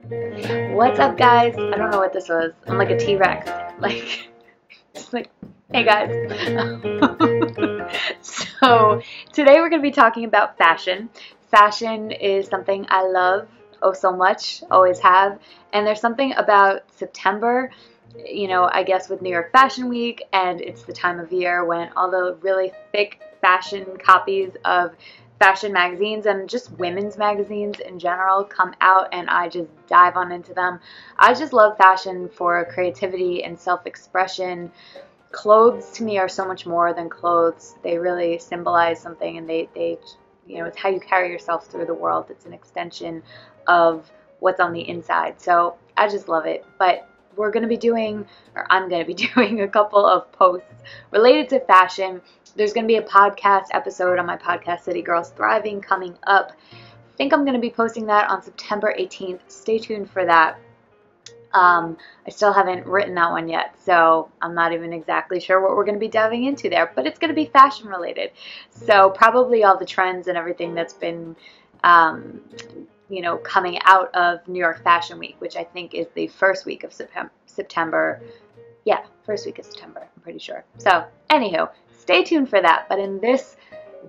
What's up, guys? I don't know what this was. I'm like a T-Rex. Like, just like, hey guys. So, today we're going to be talking about fashion. Fashion is something I love oh so much, always have. And there's something about September, I guess with New York Fashion Week, and it's the time of year when all the really thick fashion copies of fashion magazines and just women's magazines in general come out, and I just dive on into them. I just love fashion for creativity and self-expression. Clothes to me are so much more than clothes. They really symbolize something, and they it's how you carry yourself through the world. It's an extension of what's on the inside. So I just love it. But we're going to be doing, or I'm going to be doing, a couple of posts related to fashion. There's going to be a podcast episode on my podcast, City Girls Thriving, coming up. I think I'm going to be posting that on September 18th. Stay tuned for that. I still haven't written that one yet, so I'm not even exactly sure what we're going to be diving into there, but it's going to be fashion related. So probably all the trends and everything that's been, coming out of New York Fashion Week, which I think is the first week of September. Yeah, first week of September, I'm pretty sure. So, anywho, stay tuned for that. But in this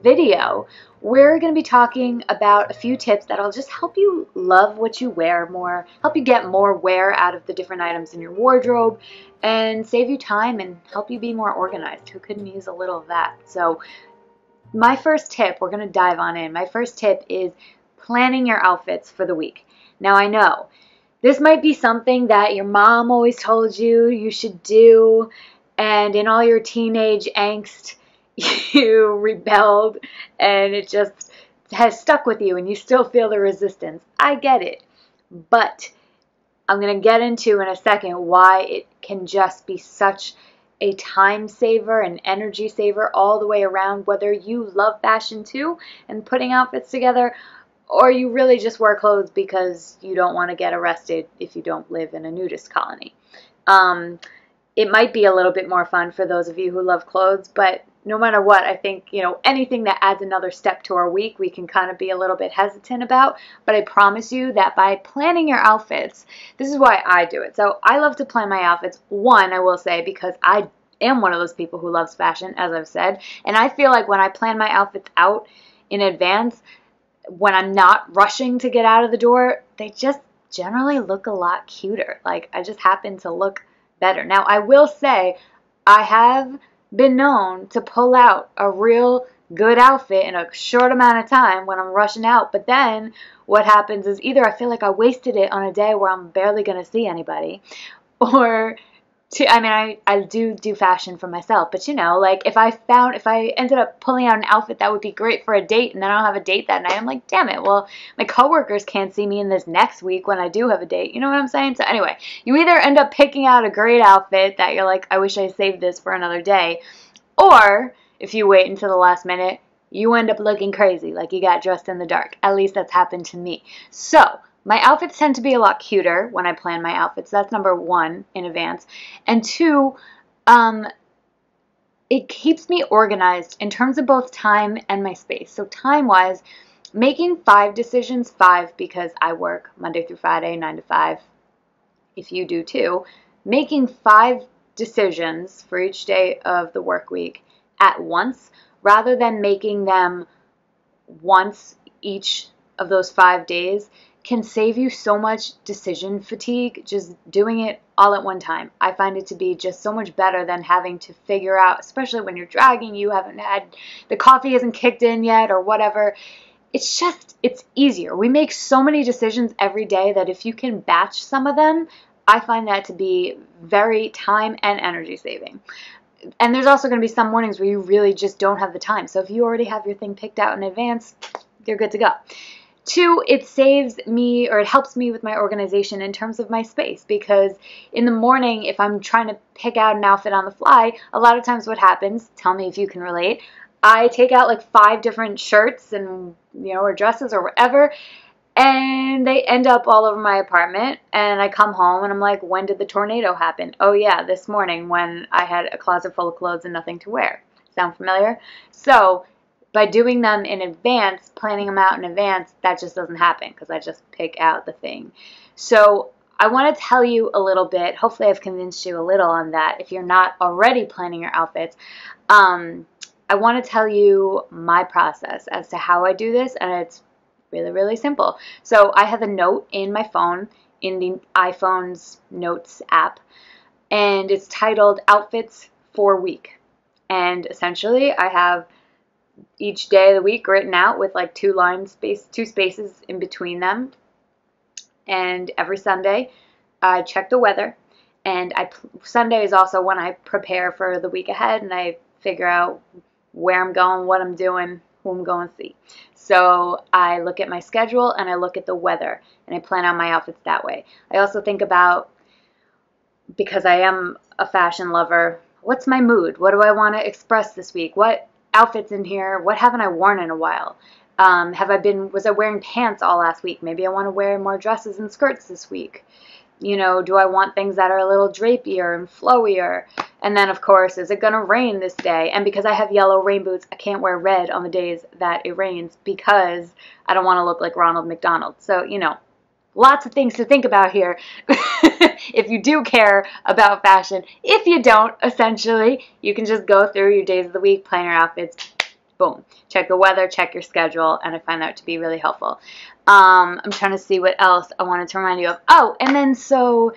video, we're going to be talking about a few tips that'll just help you love what you wear more, help you get more wear out of the different items in your wardrobe, and save you time and help you be more organized. Who couldn't use a little of that? So, my first tip, we're going to dive on in. My first tip is planning your outfits for the week. Now, I know this might be something that your mom always told you you should do, and in all your teenage angst, you rebelled, and it just has stuck with you, and you still feel the resistance. I get it, but I'm going to get into in a second why it can just be such a time saver and energy saver all the way around, whether you love fashion too and putting outfits together, or you really just wear clothes because you don't want to get arrested if you don't live in a nudist colony. It might be a little bit more fun for those of you who love clothes, but no matter what, I think, anything that adds another step to our week, we can kind of be a little bit hesitant about. But I promise you that by planning your outfits, this is why I do it. So I love to plan my outfits. One, I will say, because I am one of those people who loves fashion, as I've said. And I feel like when I plan my outfits out in advance, when I'm not rushing to get out of the door, they just generally look a lot cuter. Like, I just happen to look better. Now, I will say, I have been known to pull out a real good outfit in a short amount of time when I'm rushing out, but then what happens is either I feel like I wasted it on a day where I'm barely going to see anybody, or I do fashion for myself, but like if I ended up pulling out an outfit that would be great for a date, and then I don't have a date that night, I'm like, damn it, well, my coworkers can't see me in this next week when I do have a date. You know what I'm saying? So anyway, you either end up picking out a great outfit that you're like, I wish I saved this for another day, or if you wait until the last minute, you end up looking crazy, like you got dressed in the dark. At least that's happened to me. So my outfits tend to be a lot cuter when I plan my outfits. That's number one, in advance. And two, it keeps me organized in terms of both time and my space. So time-wise, making 5 decisions, 5 because I work Monday through Friday, 9 to 5, if you do too, making 5 decisions for each day of the work week at once, rather than making them once each of those 5 days, can save you so much decision fatigue just doing it all at one time. I find it to be just so much better than having to figure out, especially when you're dragging, you haven't had, the coffee hasn't kicked in yet or whatever. It's easier. We make so many decisions every day that if you can batch some of them, I find that to be very time and energy saving. And there's also going to be some mornings where you really just don't have the time. So if you already have your thing picked out in advance, you're good to go. 2, it saves me, or it helps me with my organization in terms of my space, because in the morning, if I'm trying to pick out an outfit on the fly, a lot of times what happens, tell me if you can relate, I take out like 5 different shirts and, or dresses or whatever, and they end up all over my apartment, and I come home and I'm like, when did the tornado happen? Oh yeah, this morning when I had a closet full of clothes and nothing to wear. Sound familiar? So by doing them in advance, planning them out in advance, that just doesn't happen because I just pick out the thing. So I want to tell you a little bit. Hopefully I've convinced you a little on that if you're not already planning your outfits. I want to tell you my process as to how I do this, and it's really, really simple. So I have a note in my phone, in the iPhone's Notes app, and it's titled Outfits for Week. And essentially I have each day of the week written out with like two spaces in between them. And every Sunday I check the weather, and Sunday is also when I prepare for the week ahead, and I figure out where I'm going, what I'm doing, who I'm going to see. So I look at my schedule and I look at the weather, and I plan out my outfits that way. I also think about, because I am a fashion lover, what's my mood? What do I want to express this week? What outfits in here? What haven't I worn in a while? Was I wearing pants all last week? Maybe I want to wear more dresses and skirts this week. You know, do I want things that are a little drapier and flowier? And then, of course, is it going to rain this day? And because I have yellow rain boots, I can't wear red on the days that it rains because I don't want to look like Ronald McDonald. So, you know, lots of things to think about here if you do care about fashion. If you don't, essentially, you can just go through your days of the week, plan your outfits, boom. Check the weather, check your schedule, and I find that to be really helpful. I'm trying to see what else I wanted to remind you of. Oh, and then so,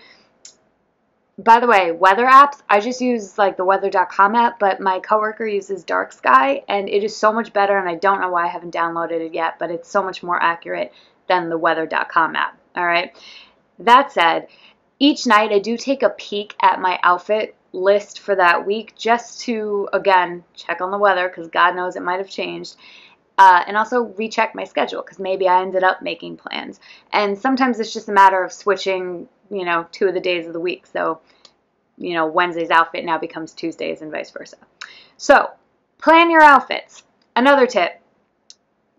by the way, weather apps, I just use like the weather.com app, but my coworker uses Dark Sky, and it is so much better, and I don't know why I haven't downloaded it yet, but it's so much more accurate than the weather.com app. All right. That said, each night I do take a peek at my outfit list for that week just to, again, check on the weather because God knows it might have changed, and also recheck my schedule because maybe I ended up making plans. And sometimes it's just a matter of switching, you know, 2 of the days of the week. So, you know, Wednesday's outfit now becomes Tuesday's and vice versa. So, plan your outfits. Another tip,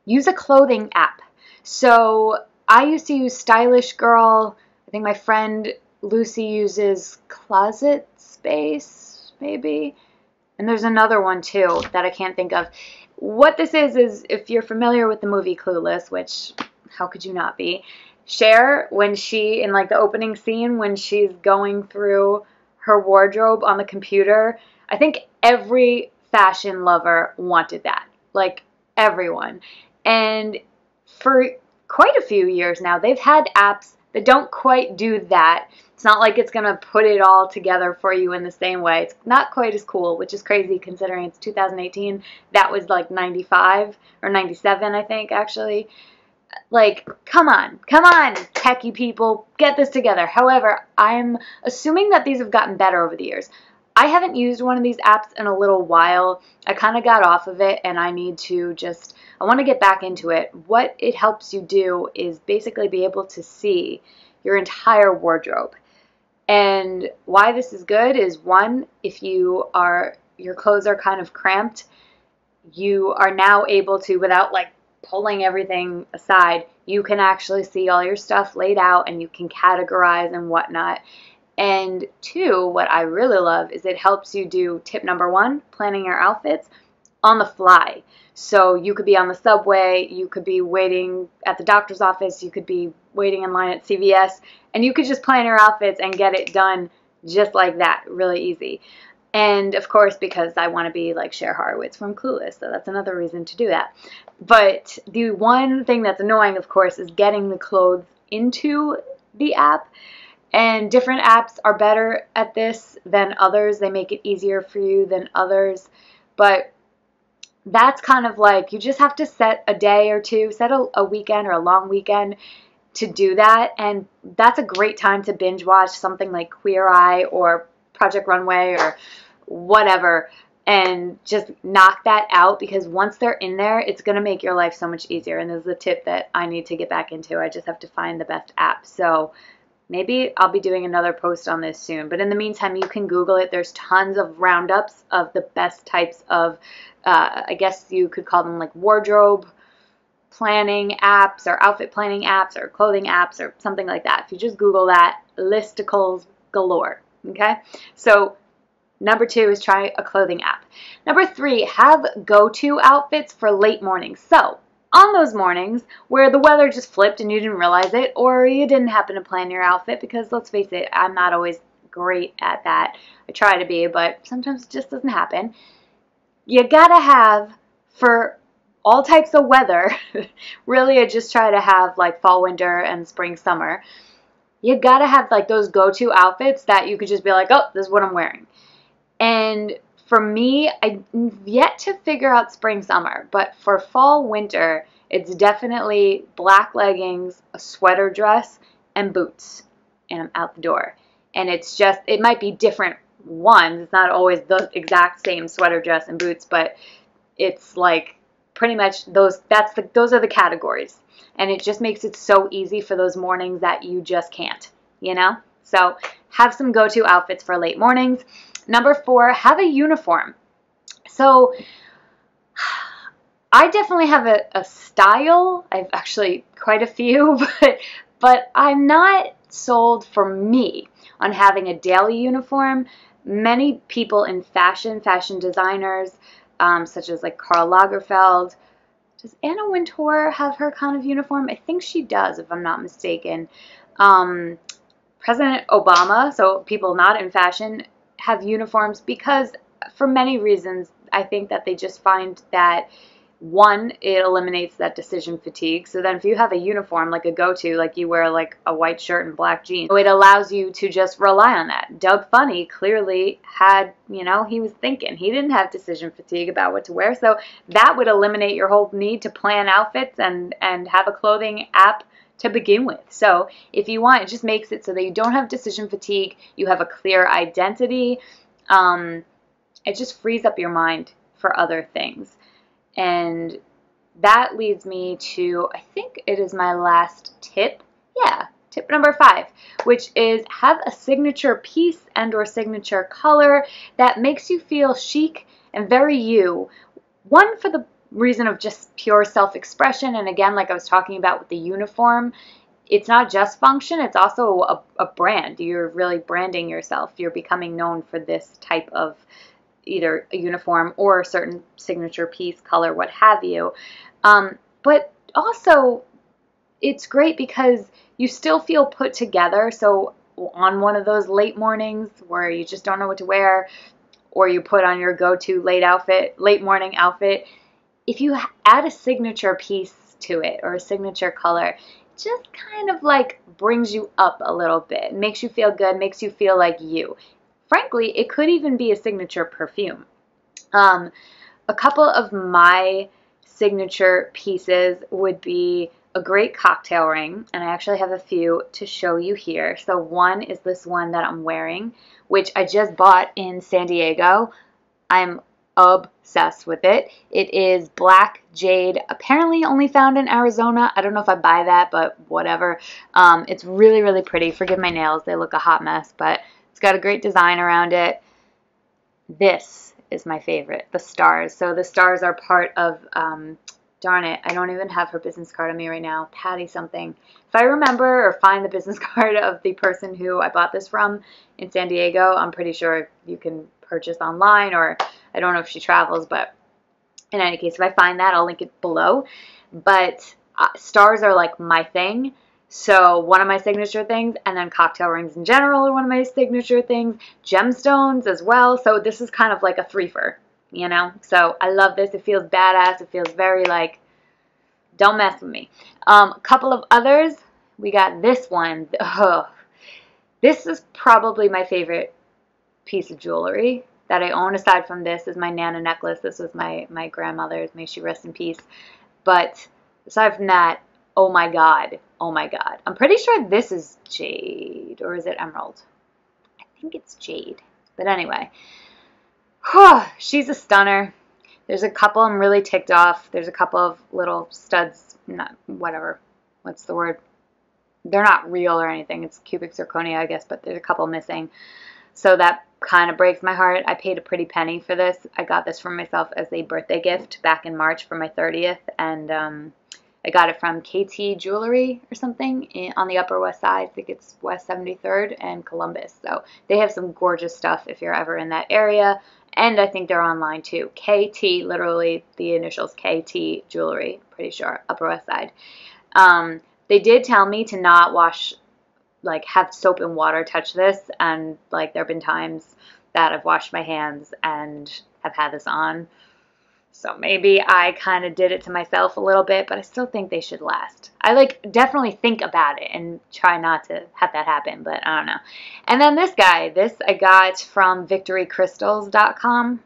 use a clothing app. So, I used to use Stylish Girl. I think my friend Lucy uses Closet Space, maybe. And there's another one too that I can't think of. What this is if you're familiar with the movie Clueless, which how could you not be, Cher, when she, in like the opening scene, when she's going through her wardrobe on the computer, I think every fashion lover wanted that. Like everyone. And for quite a few years now, they've had apps that don't quite do that. It's not like it's going to put it all together for you in the same way. It's not quite as cool, which is crazy considering it's 2018. That was like 95 or 97, I think, actually. Like, come on, techie people, get this together. However, I'm assuming that these have gotten better over the years. I haven't used one of these apps in a little while. I kind of got off of it, and I want to get back into it. What it helps you do is basically be able to see your entire wardrobe. And why this is good is, one, if your clothes are kind of cramped, you are now able to, without like pulling everything aside, you can actually see all your stuff laid out and you can categorize and whatnot. And two, what I really love is it helps you do tip number 1, planning your outfits on the fly. So you could be on the subway, you could be waiting at the doctor's office, you could be waiting in line at CVS, and you could just plan your outfits and get it done just like that, really easy. And of course, because I want to be like Cher Horowitz from Clueless, so that's another reason to do that. But the one thing that's annoying, of course, is getting the clothes into the app. And different apps are better at this than others. They make it easier for you than others. But that's kind of like, you just have to set a day or two, set a weekend or a long weekend to do that. And that's a great time to binge watch something like Queer Eye or Project Runway or whatever, and just knock that out, because once they're in there, it's going to make your life so much easier. And this is a tip that I need to get back into. I just have to find the best app. So maybe I'll be doing another post on this soon. But in the meantime, you can Google it. There's tons of roundups of the best types of, I guess you could call them like wardrobe planning apps or outfit planning apps or clothing apps or something like that. If you just Google that, listicles galore. Okay? So number 2 is try a clothing app. Number 3, have go-to outfits for late mornings. So on those mornings where the weather just flipped and you didn't realize it, or you didn't happen to plan your outfit, because let's face it, I'm not always great at that. I try to be, but sometimes it just doesn't happen. You gotta have, for all types of weather, really I just try to have like fall, winter, and spring, summer. You gotta have like those go-to outfits that you could just be like, oh, this is what I'm wearing. And for me, I've yet to figure out spring, summer, but for fall, winter, it's definitely black leggings, a sweater dress, and boots, and I'm out the door. And it's just, it might be different ones. It's not always the exact same sweater dress and boots, but it's like pretty much those are the categories. And it just makes it so easy for those mornings that you just can't, you know? So have some go-to outfits for late mornings. Number 4, have a uniform. So I definitely have a style. I've actually quite a few, but I'm not sold, for me, on having a daily uniform. Many people in fashion designers, such as like Karl Lagerfeld. Does Anna Wintour have her kind of uniform? I think she does, if I'm not mistaken. President Obama, so people not in fashion, have uniforms because, for many reasons, I think that they just find that, one, it eliminates that decision fatigue. So then if you have a uniform, like a go-to, like you wear like a white shirt and black jeans, it allows you to just rely on that. Doug Funny clearly had, you know, he was thinking. He didn't have decision fatigue about what to wear. So that would eliminate your whole need to plan outfits and have a clothing app to begin with. So if you want, it just makes it so that you don't have decision fatigue. You have a clear identity. It just frees up your mind for other things. And that leads me to, I think it is my last tip. Yeah, tip number 5, which is have a signature piece and or signature color that makes you feel chic and very you. One, for the reason of just pure self-expression. And again, like I was talking about with the uniform, it's not just function, it's also a brand. You're really branding yourself. You're becoming known for this type of either a uniform or a certain signature piece, color, what have you. But also, it's great because you still feel put together. So on one of those late mornings where you just don't know what to wear, or you put on your go-to late morning outfit, if you add a signature piece to it or a signature color, it just kind of like brings you up a little bit, makes you feel good, makes you feel like you. Frankly, it could even be a signature perfume. A couple of my signature pieces would be a great cocktail ring, and I actually have a few to show you here. So one is this one that I'm wearing, which I just bought in San Diego. I'm obsessed with it. It is black jade, apparently only found in Arizona. I don't know if I buy that, but whatever. It's really, really pretty. Forgive my nails, they look a hot mess, but it's got a great design around it. This is my favorite, the stars. So the stars are part of, darn it, I don't even have her business card on me right now. Patty something. If I remember or find the business card of the person who I bought this from in San Diego, I'm pretty sure you can purchase online, or I don't know if she travels, but in any case, if I find that, I'll link it below. But stars are like my thing. So one of my signature things, and then cocktail rings in general are one of my signature things. Gemstones as well. So this is kind of like a threefer, you know? So I love this. It feels badass. It feels very like, don't mess with me. A couple of others. We got this one. Oh, this is probably my favorite piece of jewelry that I own. Aside from this is my Nana necklace. This was my grandmother's. May she rest in peace. But aside from that, oh my God. Oh my God. I'm pretty sure this is jade, or is it emerald? I think it's jade. But anyway, she's a stunner. There's a couple I'm really ticked off. There's a couple of little studs, not whatever. What's the word? They're not real or anything. It's cubic zirconia, I guess, but there's a couple missing. So that kind of breaks my heart. I paid a pretty penny for this. I got this for myself as a birthday gift back in March for my 30th, and I got it from KT Jewelry or something on the Upper West Side. I think it's West 73rd and Columbus. So they have some gorgeous stuff if you're ever in that area. And I think they're online too. KT, literally the initials KT Jewelry, pretty sure, Upper West Side. They did tell me to not wash, like have soap and water touch this. And like there have been times that I've washed my hands and have had this on. So maybe I kind of did it to myself a little bit, but I still think they should last. I like definitely think about it and try not to have that happen, but I don't know. And then this guy, this I got from victorycrystals.com.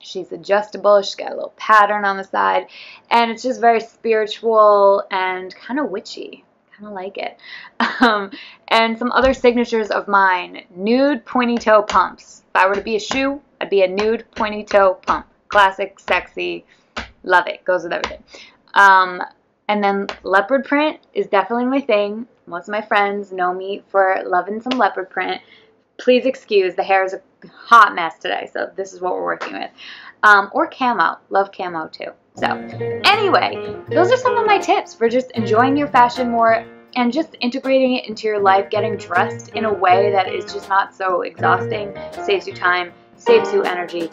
She's adjustable. She's got a little pattern on the side, and it's just very spiritual and kind of witchy. Kind of like it. And some other signatures of mine. Nude pointy toe pumps. If I were to be a shoe, I'd be a nude pointy toe pump. Classic, sexy, love it. Goes with everything. And then leopard print is definitely my thing. Most of my friends know me for loving some leopard print. Please excuse, the hair is a hot mess today, so this is what we're working with. Or camo. Love camo too. So anyway, those are some of my tips for just enjoying your fashion more and just integrating it into your life, getting dressed in a way that is just not so exhausting, saves you time, saves you energy,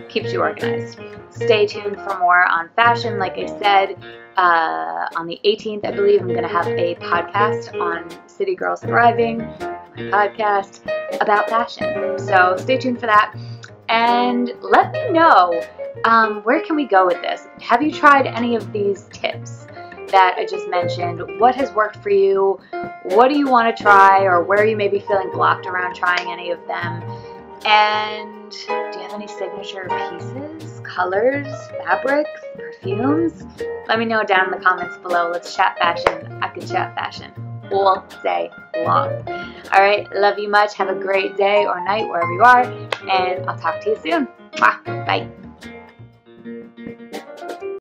keeps you organized. Stay tuned for more on fashion. Like I said, on the 18th, I believe, I'm going to have a podcast on City Girls Thriving, my podcast about fashion. So stay tuned for that. And let me know, where can we go with this? Have you tried any of these tips that I just mentioned? What has worked for you? What do you want to try, or where are you maybe feeling blocked around trying any of them? And do you have any signature pieces, colors, fabrics, perfumes? Let me know down in the comments below. Let's chat fashion. I can chat fashion all day long. All right, love you much. Have a great day or night wherever you are, and I'll talk to you soon. Bye.